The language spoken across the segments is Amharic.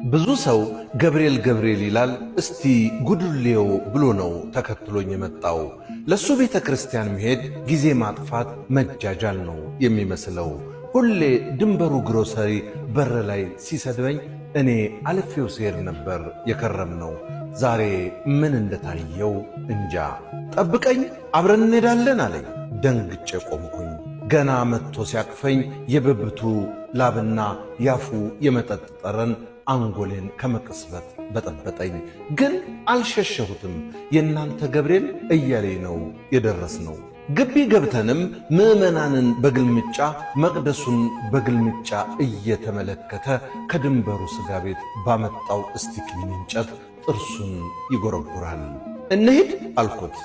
ብዙ ሰው ገብርኤል ገብርኤል ይላል። እስቲ ጉድሌው ብሎ ነው ተከትሎኝ የመጣው። ለሱ ቤተ ክርስቲያን መሄድ ጊዜ ማጥፋት መጃጃል ነው የሚመስለው። ሁሌ ድንበሩ ግሮሰሪ በር ላይ ሲሰድበኝ እኔ አልፌው ሲሄድ ነበር የከረምነው። ዛሬ ምን እንደታየው እንጃ። ጠብቀኝ አብረን እንሄዳለን አለኝ። ደንግጬ ቆምኩኝ። ገና መጥቶ ሲያቅፈኝ የብብቱ ላብና ያፉ የመጠጥ ጠረን አንጎሌን ከመቅስበት በጠበጠኝ። ግን አልሸሸሁትም። የእናንተ ገብርኤል እያለኝ ነው የደረስነው። ግቢ ገብተንም ምዕመናንን በግልምጫ መቅደሱን በግልምጫ እየተመለከተ ከድንበሩ ሥጋ ቤት ባመጣው እስቲክኒ እንጨት ጥርሱን ይጎረጉራል። እንሂድ አልኩት።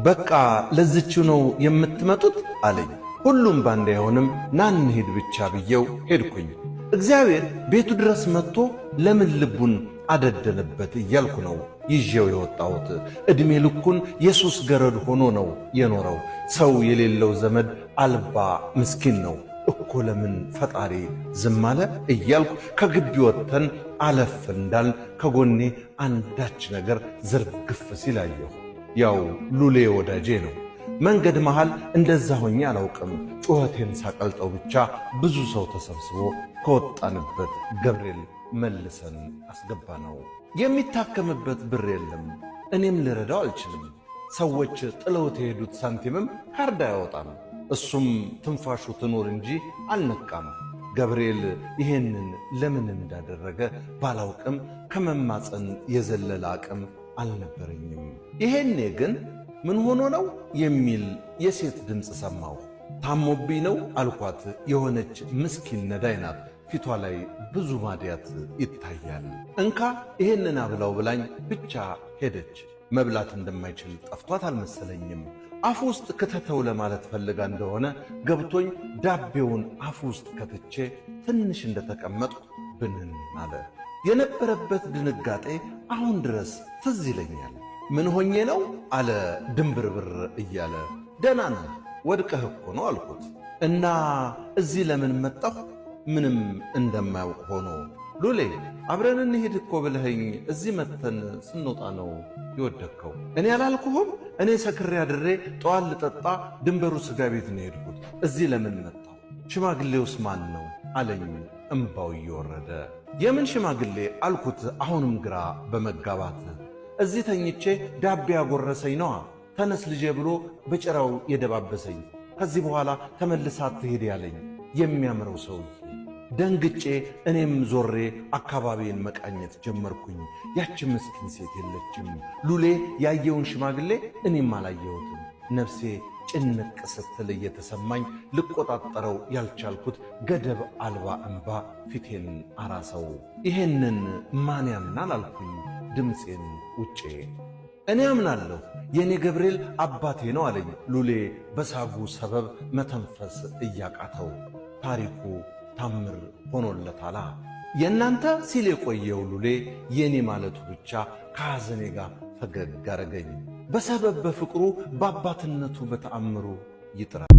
በቃ ለዝችው ነው የምትመጡት አለኝ። ሁሉም ባንድ አይሆንም ና እንሂድ ብቻ ብዬው ሄድኩኝ። እግዚአብሔር ቤቱ ድረስ መጥቶ ለምን ልቡን አደደነበት እያልኩ ነው ይዤው የወጣሁት። ዕድሜ ልኩን የሱስ ገረድ ሆኖ ነው የኖረው። ሰው የሌለው ዘመድ አልባ ምስኪን ነው እኮ ለምን ፈጣሪ ዝም አለ እያልኩ ከግቢ ወጥተን አለፍ እንዳል ከጎኔ አንዳች ነገር ዝርግፍ ሲላየሁ። ያው ሉሌ ወዳጄ ነው። መንገድ መሃል እንደዛ ሆኜ አላውቅም። ጩኸቴን ሳቀልጠው ብቻ ብዙ ሰው ተሰብስቦ ከወጣንበት ገብርኤል መልሰን አስገባ ነው። የሚታከምበት ብር የለም። እኔም ልረዳው አልችልም። ሰዎች ጥለውት የሄዱት ሳንቲምም ካርድ አያወጣም። እሱም ትንፋሹ ትኖር እንጂ አልነቃም። ገብርኤል ይሄንን ለምን እንዳደረገ ባላውቅም ከመማፀን የዘለለ አቅም አልነበረኝም። ይሄኔ ግን ምን ሆኖ ነው የሚል የሴት ድምፅ ሰማሁ። ታሞብኝ ነው አልኳት። የሆነች ምስኪን ነዳይ ናት። ፊቷ ላይ ብዙ ማዲያት ይታያል። እንካ ይሄንን አብላው ብላኝ ብቻ ሄደች። መብላት እንደማይችል ጠፍቷት አልመሰለኝም። አፉ ውስጥ ከተተው ለማለት ፈልጋ እንደሆነ ገብቶኝ ዳቤውን አፉ ውስጥ ከትቼ ትንሽ እንደተቀመጥኩ ብንን አለ። የነበረበት ድንጋጤ አሁን ድረስ ትዝ ይለኛል። ምን ሆኜ ነው አለ ድንብርብር እያለ። ደህና ነህ ወድቀህ እኮ ነው አልኩት። እና እዚህ ለምን መጣሁ? ምንም እንደማያውቅ ሆኖ ሉሌ አብረን እንሂድ እኮ ብለኸኝ እዚህ መተን ስንወጣ ነው የወደቅከው። እኔ አላልኩህም? እኔ ሰክሬ አድሬ ጠዋት ልጠጣ ድንበሩ ሥጋ ቤት ነው የሄድኩት። እዚህ ለምን መጣሁ? ሽማግሌውስ ማን ነው አለኝ እምባው እየወረደ። የምን ሽማግሌ አልኩት አሁንም ግራ በመጋባት። እዚህ ተኝቼ ዳቤ ያጎረሰኝ ነዋ። ተነስ ልጄ ብሎ በጭራው የደባበሰኝ። ከዚህ በኋላ ተመልሳ አትሄድ ያለኝ የሚያምረው ሰውዬ። ደንግጬ እኔም ዞሬ አካባቢን መቃኘት ጀመርኩኝ። ያች ምስኪን ሴት የለችም። ሉሌ ያየውን ሽማግሌ እኔም አላየሁትም። ነፍሴ ጭንቅ ስትል እየተሰማኝ ልቆጣጠረው ያልቻልኩት ገደብ አልባ እንባ ፊቴን አራሰው። ይሄንን ማን ያምናል አልኩኝ ድምፄን ውጬ። እኔ አምናለሁ የኔ ገብርኤል አባቴ ነው አለኝ ሉሌ በሳጉ ሰበብ መተንፈስ እያቃተው። ታሪኩ ታምር ሆኖለታላ። የእናንተ ሲል የቆየው ሉሌ የኔ ማለቱ ብቻ ከሐዘኔ ጋር ፈገግ አረገኝ። በሰበብ በፍቅሩ በአባትነቱ በተአምሩ ይጥራል።